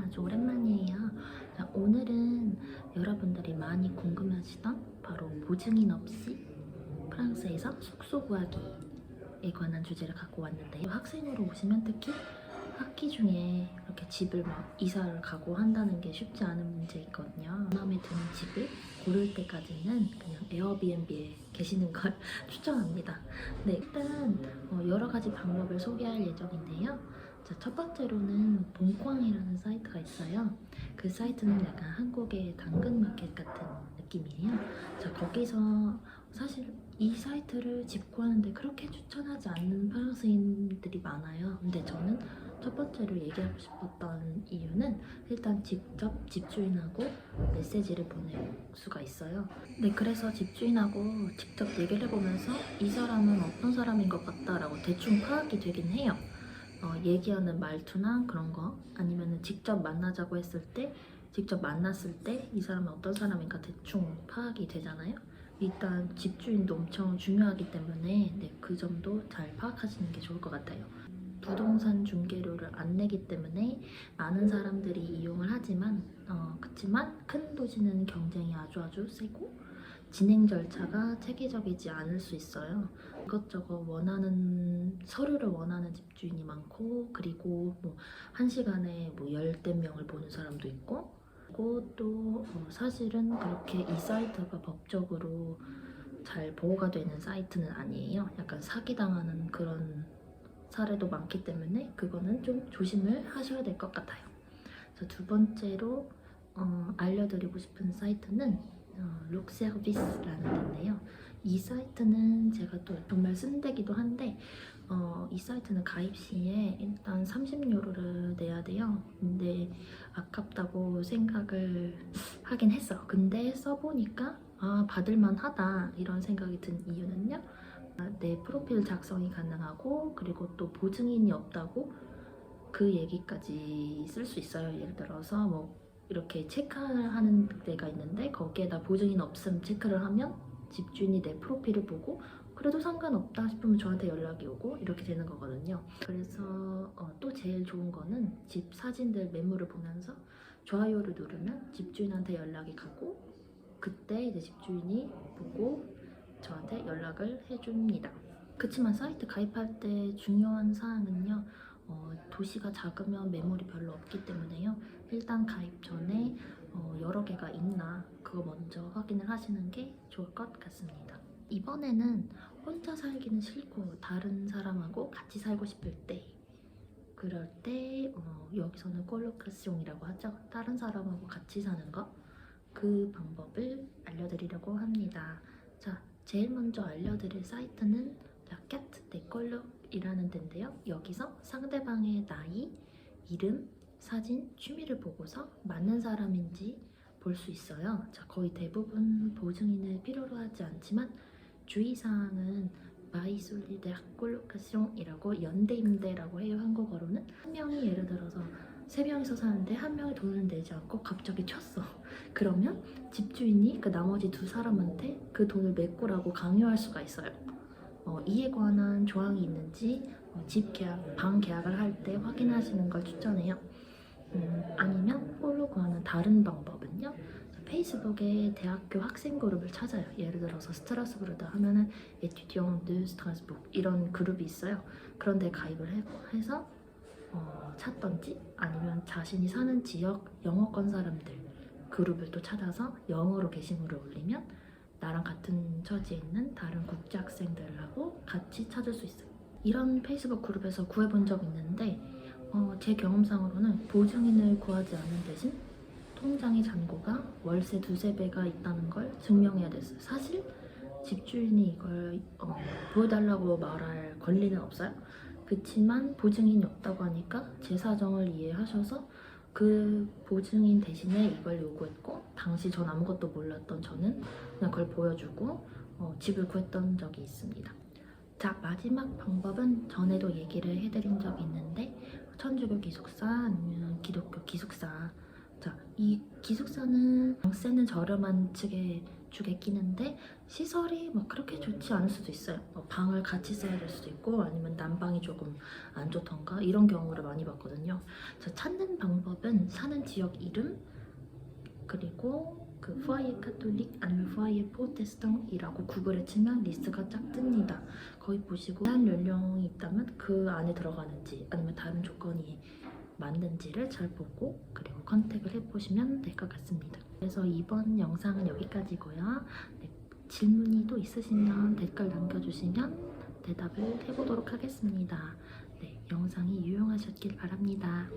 아주 오랜만이에요. 자, 오늘은 여러분들이 많이 궁금해하시던 바로 보증인 없이 프랑스에서 숙소 구하기에 관한 주제를 갖고 왔는데요. 학생으로 오시면 특히 학기 중에 이렇게 집을 막 이사를 가고 한다는 게 쉽지 않은 문제있거든요. 마음에 드는 집을 고를 때까지는 그냥 에어비앤비에 계시는 걸 추천합니다. 네, 일단 여러 가지 방법을 소개할 예정인데요. 자, 첫 번째로는 봉황이라는 사이트가 있어요. 그 사이트는 약간 한국의 당근마켓 같은 느낌이에요. 자, 거기서 사실 이 사이트를 집 구하는데 그렇게 추천하지 않는 프랑스인들이 많아요. 근데 저는 첫 번째로 얘기하고 싶었던 이유는 일단 직접 집주인하고 메시지를 보낼 수가 있어요. 네, 그래서 집주인하고 직접 얘기를 해보면서 이 사람은 어떤 사람인 것 같다라고 대충 파악이 되긴 해요. 얘기하는 말투나 그런 거, 아니면 직접 만나자고 했을 때, 직접 만났을 때 이 사람은 어떤 사람인가 대충 파악이 되잖아요. 일단 집주인도 엄청 중요하기 때문에 그 점도 잘 파악하시는 게 좋을 것 같아요. 부동산 중개료를 안 내기 때문에 많은 사람들이 이용을 하지만 그치만 큰 도시는 경쟁이 아주 세고 진행 절차가 체계적이지 않을 수 있어요. 이것저것 서류를 원하는 집주인이 많고, 그리고 뭐 1시간에 뭐 열댓 명을 보는 사람도 있고, 그리고 또 사실은 그렇게 이 사이트가 법적으로 잘 보호가 되는 사이트는 아니에요. 약간 사기당하는 그런 사례도 많기 때문에 그거는 좀 조심을 하셔야 될 것 같아요. 두 번째로 알려드리고 싶은 사이트는 룩세르비스라는 데인데요. 이 사이트는 제가 또 정말 쓴 데기도 한데 이 사이트는 가입 시에 일단 30유로를 내야 돼요. 근데 아깝다고 생각을 하긴 했어요. 근데 써보니까 받을만 하다 이런 생각이 든 이유는요. 내 프로필 작성이 가능하고, 그리고 또 보증인이 없다고 그 얘기까지 쓸 수 있어요. 예를 들어서 뭐 이렇게 체크하는 데가 있는데 거기에다 보증인 없음 체크를 하면 집주인이 내 프로필을 보고 그래도 상관없다 싶으면 저한테 연락이 오고 이렇게 되는 거거든요. 그래서 또 제일 좋은 거는 집 사진들 메모를 보면서 좋아요를 누르면 집주인한테 연락이 가고, 그때 이제 집주인이 보고 저한테 연락을 해줍니다. 그치만 사이트 가입할 때 중요한 사항은요, 도시가 작으면 매물이 별로 없기 때문에요. 일단 가입 전에 여러 개가 있나 그거 먼저 확인을 하시는 게 좋을 것 같습니다. 이번에는 혼자 살기는 싫고 다른 사람하고 같이 살고 싶을 때, 그럴 때 여기서는 콜로카시옹이라고 하죠. 다른 사람하고 같이 사는 거, 그 방법을 알려드리려고 합니다. 자, 제일 먼저 알려드릴 사이트는 라켓 데콜룩이라는 데인데요. 여기서 상대방의 나이, 이름, 사진, 취미를 보고서 맞는 사람인지 볼 수 있어요. 자, 거의 대부분 보증인을 필요로 하지 않지만 주의사항은 마이솔리 데콜로카시옹이라고 연대임대라고 해요. 한국어로는 한 명이 예를 들어서 3명이서 사는데 한 명이 돈을 내지 않고 갑자기 쳤어. 그러면 집주인이 그 나머지 2사람한테 그 돈을 메꾸라고 강요할 수가 있어요. 이에 관한 조항이 있는지 집 계약, 방 계약을 할 때 확인하시는 걸 추천해요. 아니면 홀로 구하는 다른 방법은요, 페이스북에 대학교 학생 그룹을 찾아요. 예를 들어서 스트라스부르다 하면은 에튜디앙 드 스트라스부르 이런 그룹이 있어요. 그런 데 가입을 해서 찾던지, 아니면 자신이 사는 지역 영어권 사람들 그룹을 또 찾아서 영어로 게시물을 올리면 나랑 같은 처지에 있는 다른 국제 학생들하고 같이 찾을 수 있어요. 이런 페이스북 그룹에서 구해본 적 있는데 제 경험상으로는 보증인을 구하지 않는 대신 통장의 잔고가 월세 2~3배가 있다는 걸 증명해야 됐어요. 사실 집주인이 이걸 보여달라고 말할 권리는 없어요. 그치만 보증인이 없다고 하니까 제 사정을 이해하셔서 그 보증인 대신에 이걸 요구했고, 당시 전 아무것도 몰랐던 저는 그냥 그걸 보여주고 집을 구했던 적이 있습니다. 자, 마지막 방법은 전에도 얘기를 해드린 적이 있는데 천주교 기숙사 아니면 기독교 기숙사. 자, 이 기숙사는 방세는 저렴한 측에 저축에 끼는데 시설이 막 그렇게 좋지 않을 수도 있어요. 방을 같이 써야 될 수도 있고 아니면 난방이 조금 안 좋던가 이런 경우를 많이 봤거든요. 그래서 찾는 방법은 사는 지역 이름 그리고 그 푸아예 카톨릭 아니면 푸아예 포테스탕이라고 구글에 치면 리스트가 쫙 뜹니다. 거기 보시고 제한 연령이 있다면 그 안에 들어가는지 아니면 다른 조건이 맞는지를 잘 보고 그리고 컨택을 해보시면 될 것 같습니다. 그래서 이번 영상은 여기까지고요. 네, 질문이 또 있으시면 댓글 남겨주시면 대답을 해보도록 하겠습니다. 네, 영상이 유용하셨길 바랍니다.